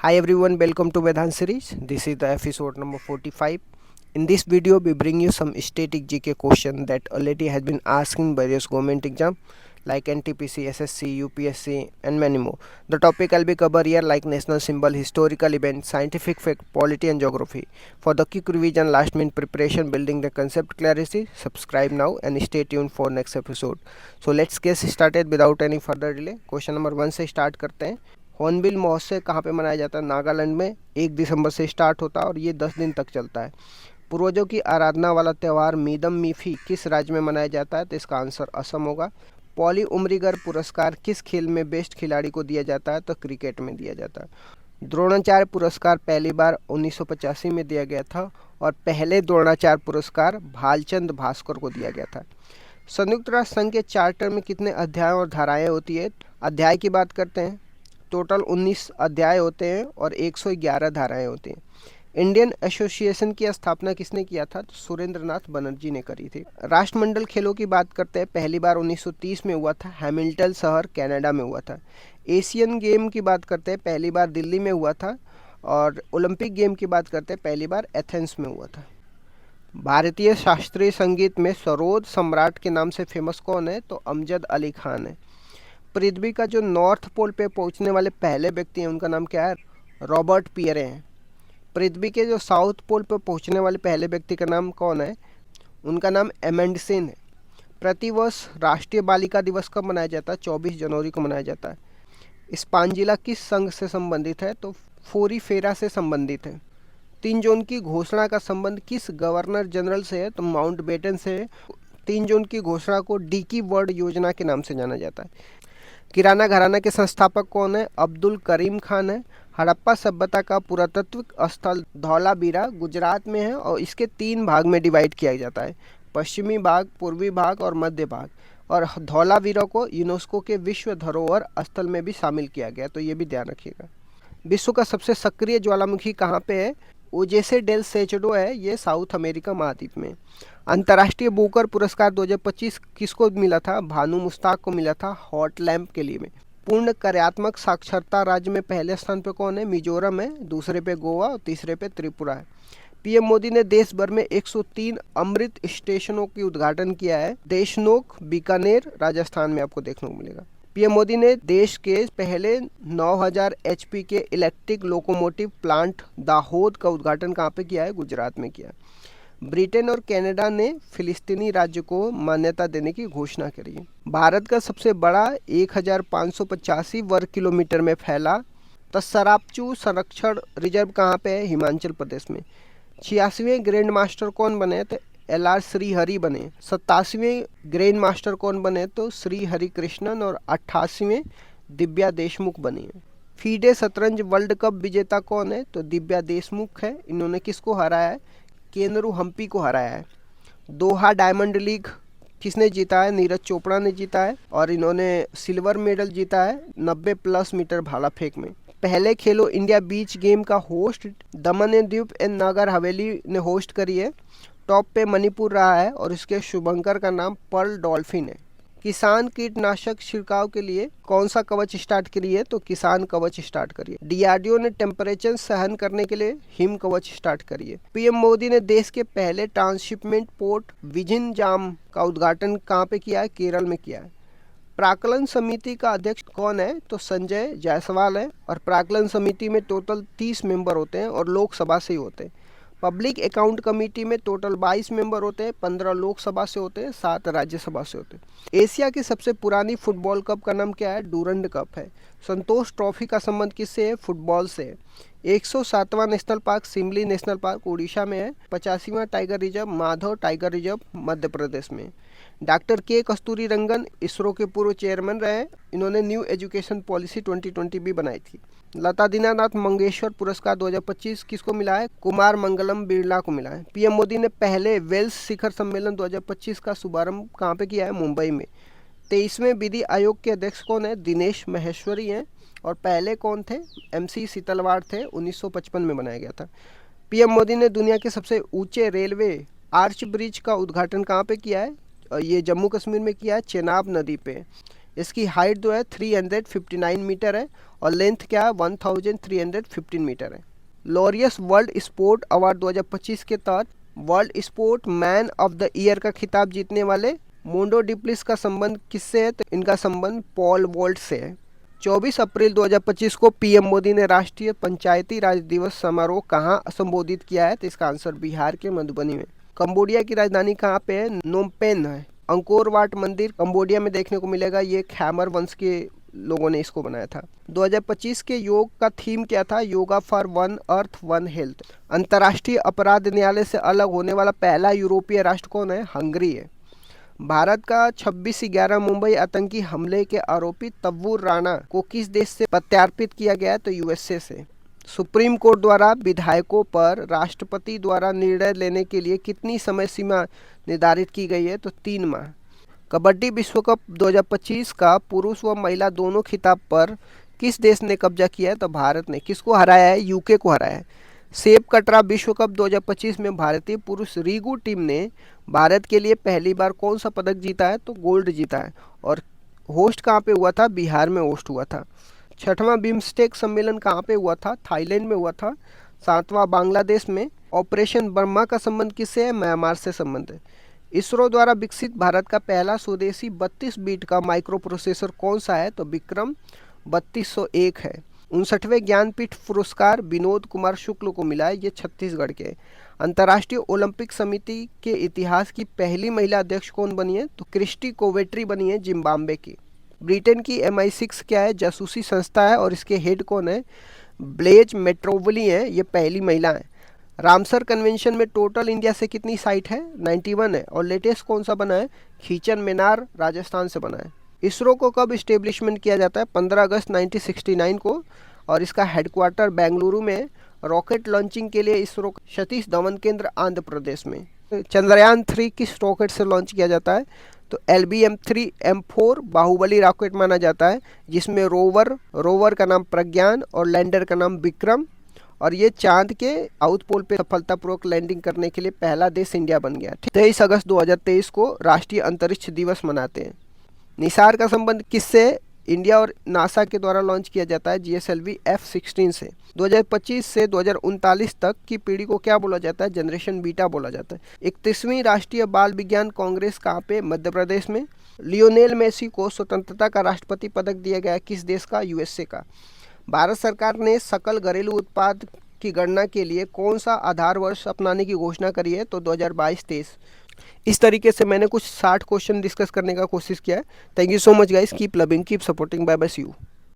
Hi everyone, welcome to Vedhan series. This is the episode number 45. In this video, we bring you some static GK question that already has been asked in various government exam like NTPC, SSC, UPSC and many more. The topic I'll be cover here like national symbol, historical event, scientific fact, polity and geography. For the quick revision, last minute preparation, building the concept clarity, subscribe now and stay tuned for next episode. So let's get started without any further delay. Question number 1 से start करते हैं. Hornbill महोत्सव कहाँ पे मनाया जाता है? नागालैंड में 1 दिसंबर से स्टार्ट होता है और ये 10 दिन तक चलता है. पूर्वजों की आराधना वाला त्यौहार मीदम मीफी किस राज्य में मनाया जाता है? तो इसका आंसर असम होगा. पॉली उमरीगर पुरस्कार किस खेल में बेस्ट खिलाड़ी को दिया जाता है? तो क्रिकेट में दिया जाता है. द्रोणाचार्य पुरस्कार पहली बार 1985 में दिया गया था और पहले द्रोणाचार्य पुरस्कार भालचंद भास्कर को दिया गया था. संयुक्त राष्ट्र संघ के चार्टर में कितने अध्याय और धाराएं होती है? अध्याय की बात करते हैं, टोटल 19 अध्याय होते हैं और 111 धाराएं होती हैं. इंडियन एसोसिएशन की स्थापना किसने किया था? तो सुरेंद्रनाथ बनर्जी ने करी थी. राष्ट्रमंडल खेलों की बात करते हैं, पहली बार 1930 में हुआ था, हैमिल्टन शहर कनाडा में हुआ था. एशियन गेम की बात करते हैं, पहली बार दिल्ली में हुआ था. और ओलंपिक गेम की बात करते हैं, पहली बार एथेंस में हुआ था. भारतीय शास्त्रीय संगीत में सरोद सम्राट के नाम से फेमस कौन है? तो अमजद अली खान है. पृथ्वी का जो नॉर्थ पोल पे पहुंचने वाले पहले व्यक्ति हैं उनका नाम क्या है? रॉबर्ट पियरे हैं. पृथ्वी के जो साउथ पोल पे पहुंचने वाले पहले व्यक्ति का नाम कौन है? उनका नाम एमेंडसन है. प्रतिवर्ष राष्ट्रीय बालिका दिवस कब मनाया जाता है? 24 जनवरी को मनाया जाता है. स्पांजिला किस संघ से संबंधित है? तो फोरी फेरा से संबंधित है. 3 जून की घोषणा का संबंध किस गवर्नर जनरल से है? तो माउंटबेटन से है. 3 जून की घोषणा को डीकी वर्ल्ड योजना के नाम से जाना जाता है. किराना घराना के संस्थापक कौन है? अब्दुल करीम खान है. हड़प्पा सभ्यता का पुरातत्व स्थल धौलावीरा गुजरात में है और इसके 3 भाग में डिवाइड किया जाता है, पश्चिमी भाग, पूर्वी भाग और मध्य भाग. और धौलावीरा को यूनेस्को के विश्व धरोहर स्थल में भी शामिल किया गया, तो ये भी ध्यान रखिएगा. विश्व का सबसे सक्रिय ज्वालामुखी कहाँ पे है? ओजेसे डेल सेचडो है, ये साउथ अमेरिका महाद्वीप में. अंतर्राष्ट्रीय बुकर पुरस्कार 2025 किसको मिला था? भानु मुश्ताक को मिला था हॉट लैम्प के लिए में. पूर्ण कार्यात्मक साक्षरता राज्य में पहले स्थान पे कौन है? मिजोरम है, दूसरे पे गोवा और तीसरे पे त्रिपुरा है. पीएम मोदी ने देश भर में 103 अमृत स्टेशनों की उद्घाटन किया है. देशनोक बीकानेर राजस्थान में आपको देखने को मिलेगा. पीएम मोदी ने देश के पहले 9000 एचपी के इलेक्ट्रिक लोकोमोटिव प्लांट दाहोद का उद्घाटन कहाँ पे किया है? गुजरात में किया. ब्रिटेन और कनाडा ने फिलिस्तीनी राज्य को मान्यता देने की घोषणा करी. भारत का सबसे बड़ा 1585 वर्ग किलोमीटर में फैला तसरापचू संरक्षण रिजर्व कहाँ पे है? हिमाचल प्रदेश में. 86वें ग्रैंड मास्टर कौन बने? तो LR श्रीहरि बने. 87वें ग्रैंड मास्टर कौन बने? तो श्री हरि कृष्णन. और 88वें दिव्या देशमुख बनी है. फीडे शतरंज वर्ल्ड कप विजेता कौन है? तो दिव्या देशमुख है. इन्होंने किसको हराया है? केनरू हम्पी को हराया है. दोहा डायमंड लीग किसने जीता है? नीरज चोपड़ा ने जीता है और इन्होंने सिल्वर मेडल जीता है 90+ मीटर भाला फेंक में. पहले खेलो इंडिया बीच गेम का host Daman and Diu and Nagar Haveli ने होस्ट करी है. टॉप पे मणिपुर रहा है और इसके शुभंकर का नाम पर्ल डॉल्फिन है. किसान कीटनाशक छिड़काव के लिए कौन सा कवच स्टार्ट करिए? तो किसान कवच स्टार्ट करिए. डीआरडीओ ने टेम्परेचर सहन करने के लिए हिम कवच स्टार्ट करिए. पीएम मोदी ने देश के पहले ट्रांसशिपमेंट पोर्ट विजिनजाम का उद्घाटन कहाँ पे किया है? केरल में किया है. प्राक्कलन समिति का अध्यक्ष कौन है? तो संजय जायसवाल है. और प्राक्कलन समिति में टोटल 30 मेंबर होते हैं और लोकसभा से ही होते हैं. पब्लिक अकाउंट कमेटी में टोटल 22 मेंबर होते हैं, 15 लोकसभा से होते हैं, 7 राज्यसभा से होते हैं. एशिया की सबसे पुरानी फुटबॉल कप का नाम क्या है? डूरंड कप है. संतोष ट्रॉफी का संबंध किससे है? फुटबॉल से है. 107वां नेशनल पार्क सिमली नेशनल पार्क उड़ीसा में है. 85वां tiger reserve Madhav tiger reserve Madhya Pradesh में. डॉक्टर के कस्तूरी रंगन इसरो के पूर्व चेयरमैन रहे. इन्होंने न्यू एजुकेशन पॉलिसी 2020 भी बनाई थी. लता दीनानाथ मंगेशकर पुरस्कार 2025 किसको मिला है? कुमार मंगलम बिरला को मिला है. पीएम मोदी ने पहले वेल्स शिखर सम्मेलन 2025 का शुभारंभ कहाँ पे किया है? मुंबई में. 23वें विधि आयोग के अध्यक्ष कौन है? दिनेश महेश्वरी हैं. और पहले कौन थे? MC शीतलवाड़ थे. 1955 में बनाया गया था. पीएम मोदी ने दुनिया के सबसे ऊंचे रेलवे आर्च ब्रिज का उद्घाटन कहाँ पे किया है? ये जम्मू कश्मीर में किया है, चेनाब नदी पे. इसकी हाइट जो है 359 मीटर है और लेंथ क्या है 1315 मीटर है। लॉरियस वर्ल्ड स्पोर्ट अवार्ड 2025 के तहत world sport man of the year का खिताब जीतने वाले मोंडो डिप्लिस का संबंध किससे है? तो इनका संबंध पॉल वॉल्ट से है। 24 अप्रैल 2025 को पीएम मोदी ने राष्ट्रीय पंचायती राज दिवस समारोह कहाँ संबोधित किया है? तो इसका आंसर बिहार के मधुबनी में। कंबोडिया की राजधानी कहाँ पे है? नोमपेन है। अंकोर वाट मंदिर कंबोडिया में देखने को मिलेगा, ये खैमर वंश के लोगों ने इसको बनाया था। 2025 के योग का थीम क्या था? Yoga for one earth one health. अंतर्राष्ट्रीय अपराध न्यायालय से अलग होने वाला पहला यूरोपीय राष्ट्र कौन है? हंगरी है। भारत का 26/11 मुंबई आतंकी हमले के आरोपी तव्वूर राणा को किस देश से प्रत्यार्पित किया गया? तो यूएसए से। सुप्रीम कोर्ट द्वारा विधायकों पर राष्ट्रपति द्वारा निर्णय लेने के लिए कितनी समय सीमा निर्धारित की गई है? तो 3 माह। कबड्डी विश्व कप 2025 का पुरुष व महिला दोनों खिताब पर किस देश ने कब्जा किया है? तो भारत ने। किसको हराया है? यूके को हराया है। सेब कटरा विश्व कप 2025 में भारतीय पुरुष रीगू टीम ने भारत के लिए पहली बार कौन सा पदक जीता है? तो गोल्ड जीता है। और होस्ट कहाँ पे हुआ था? बिहार में होस्ट हुआ था। 6वां बिम्स्टेक सम्मेलन कहाँ पे हुआ था? थाईलैंड में हुआ था। 7वां बांग्लादेश में। ऑपरेशन बर्मा का संबंध किससे है? म्यांमार से संबंध है। इसरो द्वारा विकसित भारत का पहला स्वदेशी 32 बीट का माइक्रो प्रोसेसर कौन सा है? तो विक्रम 3201 है। 59वें ज्ञानपीठ पुरस्कार विनोद कुमार शुक्ल को मिला है, ये छत्तीसगढ़ के। अंतर्राष्ट्रीय ओलंपिक समिति के इतिहास की पहली महिला अध्यक्ष कौन बनी है? तो क्रिस्टी कोवेट्री बनी है, जिम्बाब्वे की। ब्रिटेन की MI6 क्या है? जासूसी संस्था है और इसके हेड कौन है? ब्लेज मेट्रोवली है, ये पहली महिला है। रामसर कन्वेंशन में टोटल इंडिया से कितनी साइट है? 91 है। और लेटेस्ट कौन सा बना है? खीचन मीनार राजस्थान से बना है। इसरो को कब इस्टेब्लिशमेंट किया जाता है? 15 अगस्त 1969 को, और इसका हेडक्वार्टर बेंगलुरु में। रॉकेट लॉन्चिंग के लिए इसरो सतीश धवन केंद्र आंध्र प्रदेश में। चंद्रयान 3 किस रॉकेट से लॉन्च किया जाता है? तो LBM-3M4 बाहुबली रॉकेट माना जाता है, जिसमें रोवर का नाम प्रज्ञान और लैंडर का नाम विक्रम, और ये चांद के साउथ पोल पे सफलतापूर्वक लैंडिंग करने के लिए पहला देश इंडिया बन गया। 23 अगस्त 2023 को राष्ट्रीय अंतरिक्ष दिवस मनाते हैं। निसार का संबंध किससे? इंडिया और नासा के द्वारा लॉन्च किया जाता है GSLV F-16 से। 2025 से 2039 तक की पीढ़ी को क्या बोला जाता है? जनरेशन बीटा बोला जाता है। 31वीं राष्ट्रीय बाल विज्ञान कांग्रेस कहाँ पे? मध्य प्रदेश में। लियोनेल मेसी को स्वतंत्रता का राष्ट्रपति पदक दिया गया, किस देश का? USA का। भारत सरकार ने सकल घरेलू उत्पाद की गणना के लिए कौन सा आधार वर्ष अपनाने की घोषणा करी है? तो 2022-23। इस तरीके से मैंने कुछ 60 क्वेश्चन डिस्कस करने का कोशिश किया है। Thank you so much guys, keep loving, keep supporting, bye bye, see you.